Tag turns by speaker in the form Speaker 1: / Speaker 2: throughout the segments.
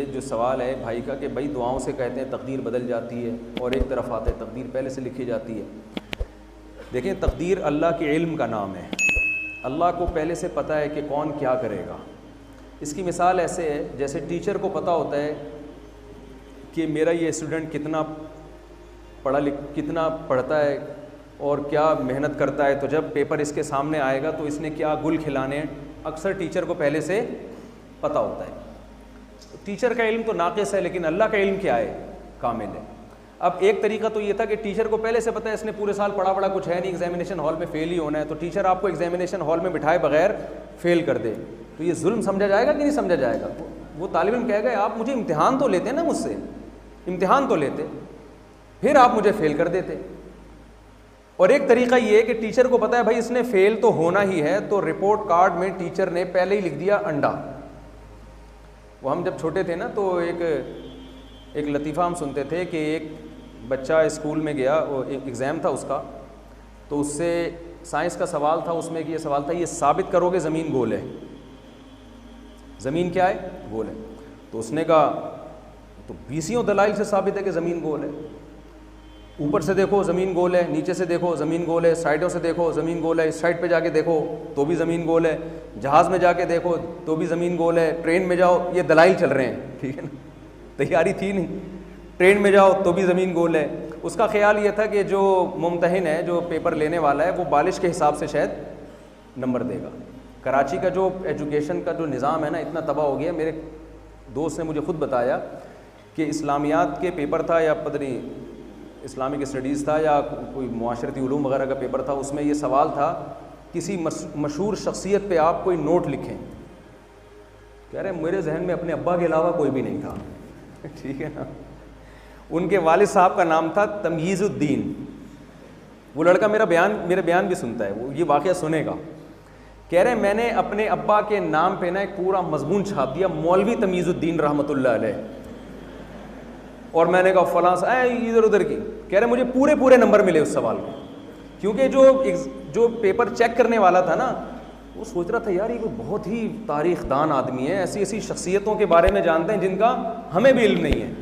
Speaker 1: ये जो सवाल है भाई का कि भाई दुआओं से कहते हैं तकदीर बदल जाती है, और एक तरफ आते हैं तकदीर पहले से लिखी जाती है। देखें, तकदीर अल्लाह के इल्म का नाम है। अल्लाह को पहले से पता है कि कौन क्या करेगा। इसकी मिसाल ऐसे है जैसे टीचर को पता होता है कि मेरा ये स्टूडेंट कितना पढ़ता है और क्या मेहनत करता है, तो जब पेपर इसके सामने आएगा तो इसने क्या गुल खिलाने हैं, अक्सर टीचर को पहले से पता होता है। टीचर का इल्म तो नाक़िस है, लेकिन अल्लाह का इल्म क्या है? कामिल है। अब एक तरीका तो ये था कि टीचर को पहले से पता है इसने पूरे साल पढ़ा कुछ है नहीं, एग्जामिनेशन हॉल में फ़ेल ही होना है, तो टीचर आपको एग्जामिनेशन हॉल में बिठाए बगैर फ़ेल कर दे, तो ये जुल्म समझा जाएगा कि नहीं समझा जाएगा? वो तालिब इल्म कहेगा आप मुझे इम्तिहान तो लेते ना, मुझसे इम्तिहान तो लेते, फिर आप मुझे फ़ेल कर देते। और एक तरीका ये है कि टीचर को पता है भाई इसने फ़ेल तो होना ही है, तो रिपोर्ट कार्ड में टीचर ने पहले ही लिख दिया अंडा। वो हम जब छोटे थे ना तो एक लतीफ़ा हम सुनते थे कि एक बच्चा स्कूल में गया, वो एक एग्ज़ाम था उसका, तो उससे साइंस का सवाल था, उसमें कि ये सवाल था ये साबित करोगे ज़मीन गोल है, ज़मीन क्या है? गोल है। तो उसने कहा तो 20 दलाइल से साबित है कि ज़मीन गोल है। ऊपर से देखो ज़मीन गोल है, नीचे से देखो ज़मीन गोल है, साइडों से देखो ज़मीन गोल है, इस साइड पे जाके देखो तो भी ज़मीन गोल है, जहाज़ में जाके देखो तो भी ज़मीन गोल है, ट्रेन में जाओ, ये दलाइल चल रहे हैं, ठीक है ना, तैयारी थी नहीं, ट्रेन में जाओ तो भी ज़मीन गोल है। उसका ख्याल ये था कि जो मुम्तहिन है, जो पेपर लेने वाला है, वो बालिश के हिसाब से शायद नंबर देगा। कराची का जो एजुकेशन का जो निज़ाम है ना, इतना तबाह हो गया। मेरे दोस्त ने मुझे ख़ुद बताया कि इस्लामियात के पेपर था या पता नहीं इस्लामिक स्टडीज़ था या कोई मुआशरती उलूम वगैरह का पेपर था, उसमें ये सवाल था किसी मशहूर शख्सियत पे आप कोई नोट लिखें। कह रहे मेरे जहन में अपने अब्बा के अलावा कोई भी नहीं था ठीक है ना। उनके वालिद साहब का नाम था तमयीज़ुद्दीन। वो लड़का मेरे बयान भी सुनता है, वो ये वाक़या सुनेगा। कह रहे मैंने अपने अब्बा के नाम पे ना एक पूरा मजमून छाप दिया, मौलवी तमयीज़ुद्दीन रहमतुल्लाह अलैह, और मैंने कहा फ़लाँ सा इधर उधर की। कह रहे मुझे पूरे नंबर मिले उस सवाल के, क्योंकि जो पेपर चेक करने वाला था ना, वो सोच रहा था यार ये कोई बहुत ही तारीख़दान आदमी है, ऐसी ऐसी शख्सियतों के बारे में जानते हैं जिनका हमें भी इल्म नहीं है।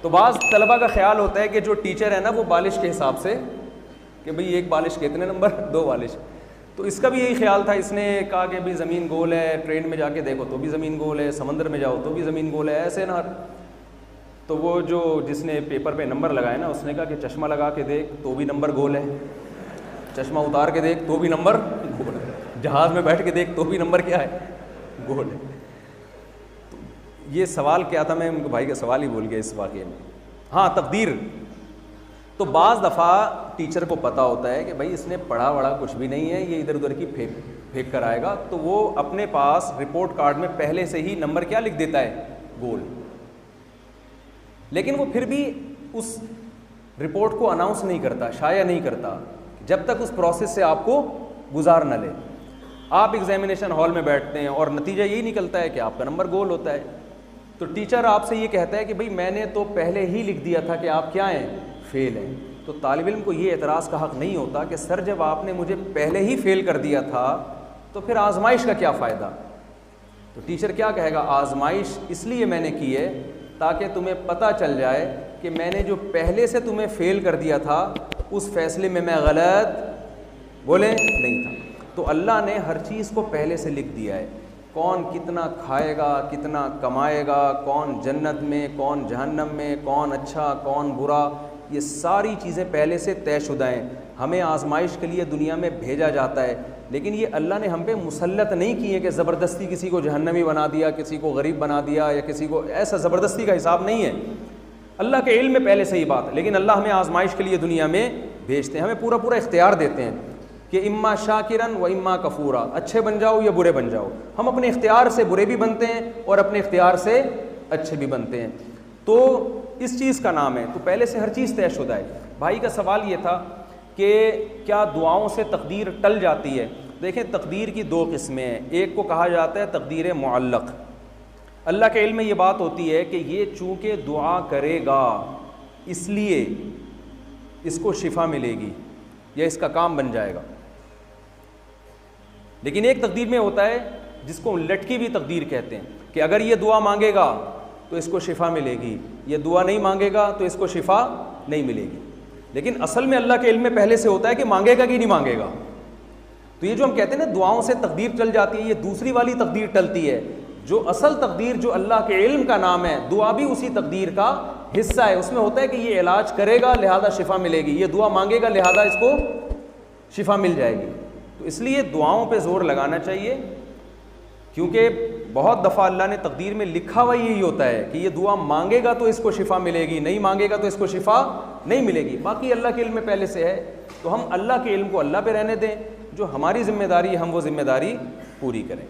Speaker 1: तो बाज़ तलबा का ख्याल होता है कि जो टीचर है ना वो बालिश के हिसाब से कि भाई एक बालिश के इतने नंबर, 2 बालिश। तो इसका भी यही ख्याल था, इसने कहा कि भाई ज़मीन गोल है, ट्रेन में जाके देखो तो भी ज़मीन गोल है, समंदर में जाओ तो भी ज़मीन गोल है, ऐसे ना। तो वो जो जिसने पेपर पे नंबर लगाए ना, उसने कहा कि चश्मा लगा के देख तो भी नंबर गोल है, चश्मा उतार के देख तो भी नंबर गोल है, जहाज़ में बैठ के देख तो भी नंबर क्या है? गोल है। तो ये सवाल क्या था, मैं उनके भाई का सवाल ही भूल गया इस वाक़े में। हाँ, तकदीर। तो बाज़ दफ़ा टीचर को पता होता है कि भाई इसने पढ़ा वढ़ा कुछ भी नहीं है, ये इधर उधर की फेंक कर आएगा, तो वो अपने पास रिपोर्ट कार्ड में पहले से ही नंबर क्या लिख देता है? गोल। लेकिन वो फिर भी उस रिपोर्ट को अनाउंस नहीं करता, शाया नहीं करता, जब तक उस प्रोसेस से आपको गुजार न ले। आप एग्जामिनेशन हॉल में बैठते हैं और नतीजा यही निकलता है कि आपका नंबर गोल होता है। तो टीचर आपसे ये कहता है कि भाई मैंने तो पहले ही लिख दिया था कि आप क्या हैं? फ़ेल हैं। तो तालिब इल्म को ये एतराज़ का हक़ नहीं होता कि सर जब आपने मुझे पहले ही फ़ेल कर दिया था तो फिर आजमाइश का क्या फ़ायदा? तो टीचर क्या कहेगा? आजमाइश इसलिए मैंने की है ताकि तुम्हें पता चल जाए कि मैंने जो पहले से तुम्हें फ़ेल कर दिया था उस फ़ैसले में मैं गलत नहीं था। तो अल्लाह ने हर चीज़ को पहले से लिख दिया है, कौन कितना खाएगा, कितना कमाएगा, कौन जन्नत में, कौन जहन्नम में, कौन अच्छा कौन बुरा, ये सारी चीज़ें पहले से तयशुदा हैं। हमें आजमाइश के लिए दुनिया में भेजा जाता है, लेकिन ये अल्लाह ने हम पे मुसल्लत नहीं किए कि ज़बरदस्ती किसी को जहन्नमी बना दिया, किसी को गरीब बना दिया, या किसी को ऐसा ज़बरदस्ती का हिसाब नहीं है। अल्लाह के इल्म में पहले से ही बात है, लेकिन अल्लाह हमें आजमाइश के लिए दुनिया में भेजते हैं, हमें पूरा इख्तियार देते हैं कि इम्मा शाकिरन व इम्मा कफूरा, अच्छे बन जाओ या बुरे बन जाओ। हम अपने इख्तियार से बुरे भी बनते हैं और अपने इख्तियार से अच्छे भी बनते हैं। तो इस चीज़ का नाम है, तो पहले से हर चीज़ तयशुदा है। भाई का सवाल ये था कि क्या दुआओं से तकदीर टल जाती है? देखें, तकदीर की 2 किस्में हैं। एक को कहा जाता है तकदीर मुअल्लक़। अल्लाह के इल्म में ये बात होती है कि ये चूँकि दुआ करेगा इसलिए इसको शिफा मिलेगी या इसका काम बन जाएगा। लेकिन एक तकदीर में होता है जिसको लटकी हुई तकदीर कहते हैं। कि अगर ये दुआ मांगेगा तो इसको शिफा मिलेगी, ये दुआ नहीं मांगेगा तो इसको शिफा नहीं मिलेगी। लेकिन असल में अल्लाह के इल्म में पहले से होता है कि मांगेगा कि नहीं मांगेगा। तो ये जो हम कहते हैं ना दुआओं से तकदीर टल जाती है, ये दूसरी वाली तकदीर टलती है। जो असल तकदीर जो अल्लाह के इल्म का नाम है, दुआ भी उसी तकदीर का हिस्सा है। उसमें होता है कि ये इलाज करेगा लिहाजा शिफा मिलेगी, ये दुआ मांगेगा लिहाजा इसको शिफा मिल जाएगी। तो इसलिए दुआओं पे ज़ोर लगाना चाहिए, क्योंकि बहुत दफ़ा अल्लाह ने तकदीर में लिखा हुआ यही होता है कि ये दुआ मांगेगा तो इसको शिफा मिलेगी, नहीं मांगेगा तो इसको शिफा नहीं मिलेगी। बाकी अल्लाह के इल्म में पहले से है, तो हम अल्लाह के इल्म को अल्लाह पे रहने दें, जो हमारी ज़िम्मेदारी है हम वो ज़िम्मेदारी पूरी करें।